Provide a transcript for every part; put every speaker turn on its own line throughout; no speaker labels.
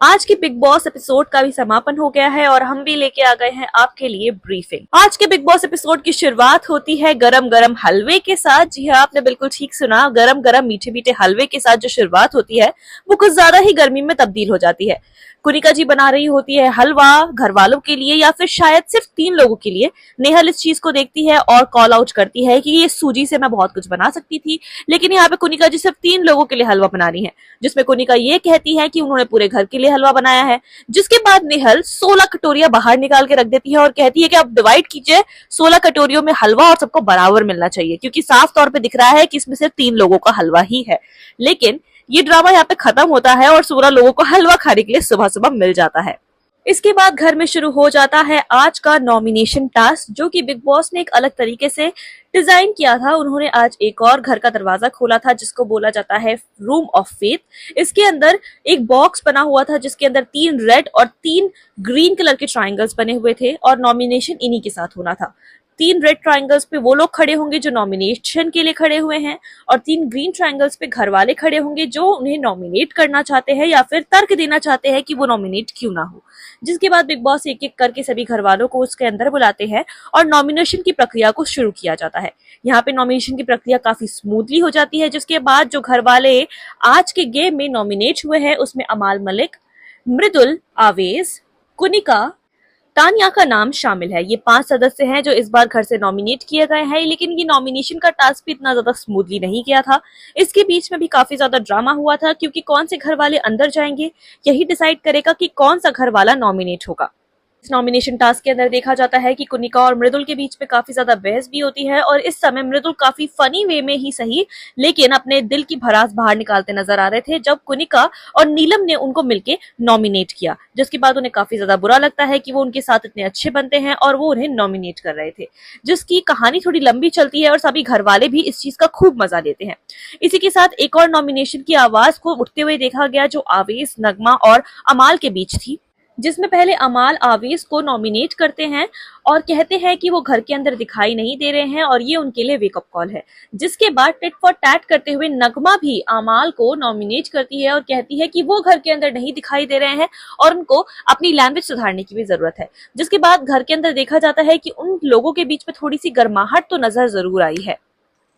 आज के big boss episode का भी समापन हो गया है और हम भी लेके आ गए हैं आपके लिए ब्रीफिंग। आज के बिग बॉस एपिसोड की शुरुआत होती है गरम गरम हलवे के साथ। जी हाँ, आपने बिल्कुल ठीक सुना, गरम गरम मीठे मीठे हलवे के साथ जो शुरुआत होती है वो कुछ ज्यादा ही गर्मी में तब्दील हो जाती है। कुनिका जी बना रही होती है हलवा घर वालों के लिए या फिर शायद सिर्फ 3 लोगों के लिए। नेहल इस चीज को देखती है और कॉल आउट करती है कि ये सूजी से मैं बहुत कुछ बना सकती थी, लेकिन यहाँ पे कुनिका जी सिर्फ 3 लोगों के लिए हलवा बना रही है, जिसमें कुनिका ये कहती है कि उन्होंने पूरे घर के लिए हलवा बनाया है। जिसके बाद नेहल 16 कटोरियां बाहर निकाल के रख देती है और कहती है कि आप डिवाइड कीजिए 16 कटोरियों में हलवा और सबको बराबर मिलना चाहिए, क्योंकि साफ तौर पे दिख रहा है कि इसमें सिर्फ 3 लोगों का हलवा ही है। लेकिन ये ड्रामा यहाँ पे खत्म होता है और 16 लोगों को हलवा खाने के लिए सुबह सुबह मिल जाता है। इसके बाद घर में शुरू हो जाता है आज का नॉमिनेशन टास्क, जो कि बिग बॉस ने एक अलग तरीके से डिजाइन किया था। उन्होंने आज एक और घर का दरवाजा खोला था जिसको बोला जाता है रूम ऑफ फेथ। इसके अंदर एक बॉक्स बना हुआ था जिसके अंदर 3 रेड और 3 ग्रीन कलर के ट्राइंगल्स बने हुए थे और नॉमिनेशन इन्हीं के साथ होना था। 3 रेड ट्राइंगल्स पे वो लोग खड़े होंगे जो नॉमिनेशन के लिए खड़े हुए हैं और 3 ग्रीन ट्राइंगल्स पे घर वाले खड़े होंगे जो उन्हें नॉमिनेट करना चाहते हैं या फिर तर्क देना चाहते हैं कि वो नॉमिनेट क्यों ना हो। जिसके बाद बिग बॉस एक एक करके सभी घर वालों को उसके अंदर बुलाते हैं और नॉमिनेशन की प्रक्रिया को शुरू किया जाता है। यहाँ पे नॉमिनेशन की प्रक्रिया काफी स्मूथली हो जाती है, जिसके बाद जो घर वाले आज के गेम में नॉमिनेट हुए हैं उसमें अमाल मलिक, मृदुल, आवेश, कुनिका, तानिया का नाम शामिल है। ये 5 सदस्य हैं जो इस बार घर से नॉमिनेट किए गए हैं, लेकिन ये नॉमिनेशन का टास्क भी इतना ज्यादा स्मूथली नहीं गया था। इसके बीच में भी काफी ज्यादा ड्रामा हुआ था, क्योंकि कौन से घर वाले अंदर जाएंगे यही डिसाइड करेगा कि कौन सा घर वाला नॉमिनेट होगा। इस नॉमिनेशन टास्क के अंदर देखा जाता है कि कुनिका और मृदुल के बीच में काफी ज्यादा बहस भी होती है और इस समय मृदुल काफी फनी वे में ही सही लेकिन अपने दिल की भड़ास बाहर निकालते नजर आ रहे थे जब कुनिका और नीलम ने उनको मिलके नॉमिनेट किया, जिसके बाद उन्हें काफी ज्यादा बुरा लगता है कि वो उनके साथ इतने अच्छे बनते हैं और वो उन्हें नॉमिनेट कर रहे थे, जिसकी कहानी थोड़ी लंबी चलती है और सभी घर वाले भी इस चीज का खूब मजा लेते हैं। इसी के साथ एक और नॉमिनेशन की आवाज को उठते हुए देखा गया जो आवेश, नगमा और अमाल के बीच थी, जिसमें पहले अमाल आवेश को नॉमिनेट करते हैं और कहते हैं कि वो घर के अंदर दिखाई नहीं दे रहे हैं और ये उनके लिए वेकअप कॉल है। जिसके बाद टिट फॉर टैट करते हुए नगमा भी अमाल को नॉमिनेट करती है और कहती है कि वो घर के अंदर नहीं दिखाई दे रहे हैं और उनको अपनी लैंग्वेज सुधारने की भी जरूरत है। जिसके बाद घर के अंदर देखा जाता है कि उन लोगों के बीच में थोड़ी सी गर्माहट तो नजर जरूर आई है।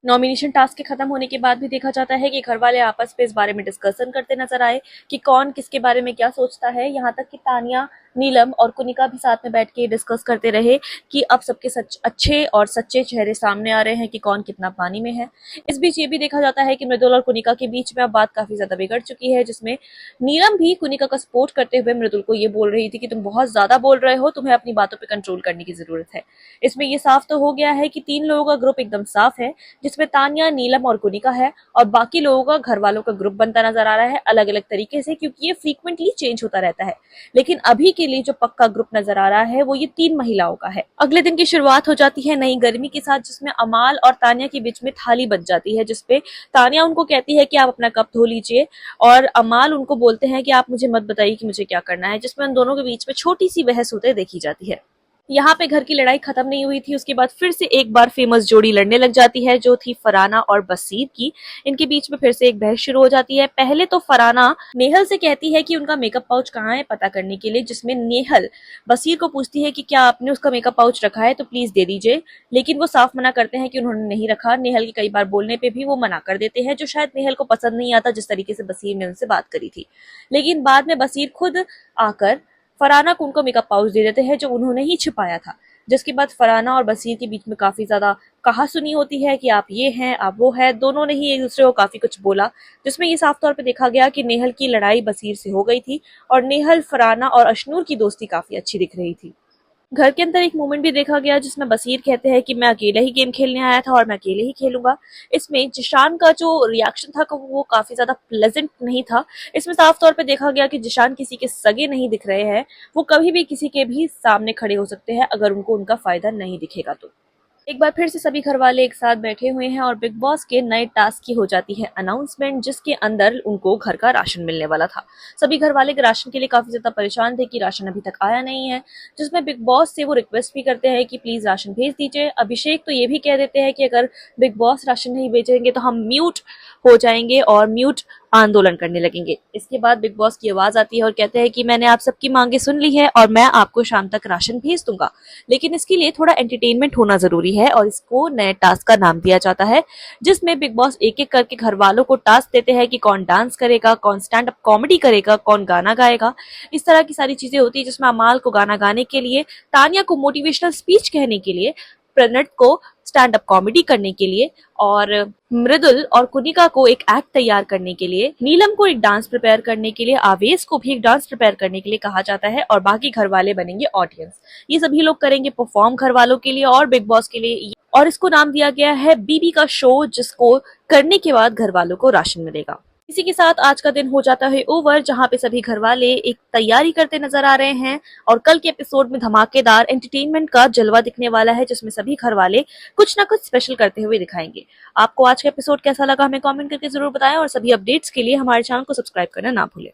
नॉमिनेशन टास्क के खत्म होने के बाद भी देखा जाता है कि घर वाले आपस में इस बारे में डिस्कशन करते नजर आए कि कौन किसके बारे में क्या सोचता है। यहाँ तक कि तानिया, नीलम और कुनिका भी साथ में बैठ के डिस्कस करते रहे कि अब सबके अच्छे और सच्चे चेहरे सामने आ रहे हैं कि कौन कितना पानी में है। इस बीच ये भी देखा जाता है कि मृदुल और कुनिका के बीच में अब बात काफी ज्यादा बिगड़ चुकी है, जिसमें नीलम भी कुनिका का सपोर्ट करते हुए मृदुल को ये बोल रही थी कि तुम बहुत ज्यादा बोल रहे हो, तुम्हें अपनी बातों पर कंट्रोल करने की जरूरत है। इसमें ये साफ तो हो गया है कि 3 लोगों का ग्रुप एकदम साफ है, जिसमें तानिया, नीलम और कुनिका है और बाकी लोगों का घर वालों का ग्रुप बनता नजर आ रहा है अलग अलग तरीके से, क्योंकि ये फ्रीक्वेंटली चेंज होता रहता है। लेकिन अभी के लिए जो पक्का ग्रुप नजर आ रहा है वो ये 3 महिलाओं का है। अगले दिन की शुरुआत हो जाती है नई गर्मी के साथ, जिसमें अमाल और तानिया के बीच में थाली बच जाती है, जिसपे तानिया उनको कहती है कि आप अपना कप धो लीजिए और अमाल उनको बोलते हैं कि आप मुझे मत बताइए कि मुझे क्या करना है, जिसमें उन दोनों के बीच में छोटी सी बहस होते देखी जाती है। यहाँ पे घर की लड़ाई खत्म नहीं हुई थी, उसके बाद फिर से एक बार फेमस जोड़ी लड़ने लग जाती है जो थी फराना और बसीर की। इनके बीच में फिर से एक बहस शुरू हो जाती है। पहले तो फराना नेहल से कहती है कि उनका मेकअप पाउच कहाँ है पता करने के लिए, जिसमें नेहल बसीर को पूछती है कि क्या आपने उसका मेकअप पाउच रखा है तो प्लीज दे दीजिए, लेकिन वो साफ मना करते हैं कि उन्होंने नहीं रखा। नेहल के कई बार बोलने पे भी वो मना कर देते हैं, जो शायद नेहल को पसंद नहीं आता जिस तरीके से बसीर ने उनसे बात करी थी। लेकिन बाद में बसीर खुद आकर फराना को उनको मेकअप पाउच दे देते हैं जो उन्होंने ही छिपाया था। जिसके बाद फराना और बसीर के बीच में काफी ज्यादा कहासुनी होती है कि आप ये हैं, आप वो है। दोनों ने ही एक दूसरे को काफी कुछ बोला, जिसमें ये साफ तौर पे देखा गया कि नेहल की लड़ाई बसीर से हो गई थी और नेहल, फराना और अशनूर की दोस्ती काफी अच्छी दिख रही थी। घर के अंदर एक मोमेंट भी देखा गया जिसमें बसीर कहते हैं कि मैं अकेले ही गेम खेलने आया था और मैं अकेले ही खेलूंगा। इसमें जिशान का जो रिएक्शन था वो काफी ज्यादा प्लेजेंट नहीं था। इसमें साफ तौर पे देखा गया कि जिशान किसी के सगे नहीं दिख रहे हैं, वो कभी भी किसी के भी सामने खड़े हो सकते हैं अगर उनको उनका फायदा नहीं दिखेगा तो। एक बार फिर से सभी घर वाले एक साथ बैठे हुए हैं और बिग बॉस के नए टास्क की हो जाती है अनाउंसमेंट, जिसके अंदर उनको घर का राशन मिलने वाला था। सभी घर वाले राशन के लिए काफी ज्यादा परेशान थे कि राशन अभी तक आया नहीं है, जिसमें बिग बॉस से वो रिक्वेस्ट भी करते हैं कि प्लीज राशन भेज दीजिए। अभिषेक तो ये भी कह देते हैं कि अगर बिग बॉस राशन नहीं भेजेंगे तो हम म्यूट हो जाएंगे और म्यूट आंदोलन करने लगेंगे। इसके बाद बिग बॉस की आवाज आती है और कहते हैं कि मैंने आप सबकी मांगे सुन ली है और मैं आपको शाम तक राशन भेज दूंगा, लेकिन इसके लिए थोड़ा एंटरटेनमेंट होना जरूरी है और इसको नए टास्क का नाम दिया जाता है, जिसमें बिग बॉस एक एक करके घर वालों को टास्क देते हैं कि कौन डांस करेगा, कौन स्टैंड अप कॉमेडी करेगा, कौन गाना गाएगा। इस तरह की सारी चीजें होती है, जिसमें अमाल को गाना गाने के लिए, तानिया को मोटिवेशनल स्पीच कहने के लिए, प्रणत को स्टैंड अप कॉमेडी करने के लिए और मृदुल और कुनिका को एक एक्ट तैयार करने के लिए, नीलम को एक डांस प्रिपेयर करने के लिए, आवेश को भी एक डांस प्रिपेयर करने के लिए कहा जाता है और बाकी घर वाले बनेंगे ऑडियंस। ये सभी लोग करेंगे परफॉर्म घर वालों के लिए और बिग बॉस के लिए, और इसको नाम दिया गया है बीबी का शो, जिसको करने के बाद घर वालों को राशन मिलेगा। इसी के साथ आज का दिन हो जाता है ओवर, जहां पे सभी घर वाले एक तैयारी करते नजर आ रहे हैं और कल के एपिसोड में धमाकेदार एंटरटेनमेंट का जलवा दिखने वाला है, जिसमें सभी घर वाले कुछ ना कुछ स्पेशल करते हुए दिखाएंगे। आपको आज का एपिसोड कैसा लगा हमें कमेंट करके जरूर बताएं और सभी अपडेट्स के लिए हमारे चैनल को सब्सक्राइब करना ना भूलें।